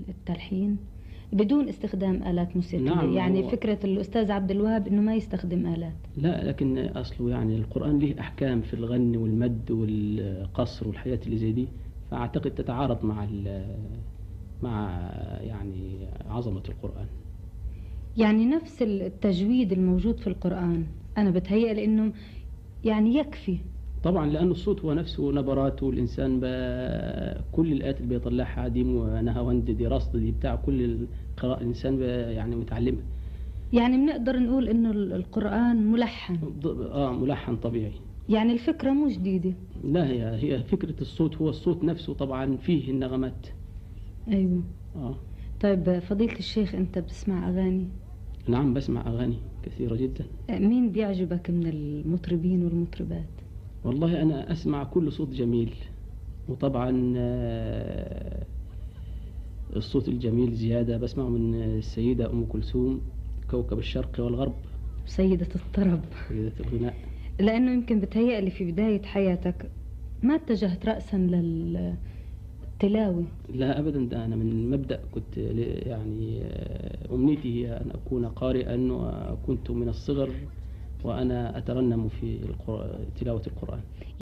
التلحين بدون استخدام آلات موسيقية. نعم، يعني فكرة الأستاذ عبد الوهاب إنه ما يستخدم آلات. لا، لكن أصله يعني القرآن له أحكام في الغن والمد والقصر والحاجات اللي زي دي، فأعتقد تتعارض مع يعني عظمة القرآن. يعني نفس التجويد الموجود في القرآن أنا بتهيأ إنه يعني يكفي. طبعا، لأن الصوت هو نفسه نبراته، والإنسان كل الآيات اللي بيطلعها دي نهاوند دي رصد دي بتاع كل القراءة الإنسان يعني متعلمها. يعني بنقدر نقول إنه القرآن ملحن. ملحن طبيعي. يعني الفكرة مو جديدة. لا، هي فكرة الصوت، هو الصوت نفسه طبعا فيه النغمات. أيوه. طيب فضيلة الشيخ، أنت بتسمع أغاني؟ نعم، بسمع أغاني كثيرة جدا. مين بيعجبك من المطربين والمطربات؟ والله أنا أسمع كل صوت جميل، وطبعا الصوت الجميل زيادة بسمعه من السيدة أم كلثوم، كوكب الشرق والغرب، سيدة الطرب، سيدة الغناء. لأنه يمكن بتهيألي في بداية حياتك ما اتجهت رأسا للتلاوة. لا أبدا، ده أنا من مبدأ كنت يعني أمنيتي هي أن أكون قارئا، وكنت من الصغر وأنا أترنم في تلاوة القرآن.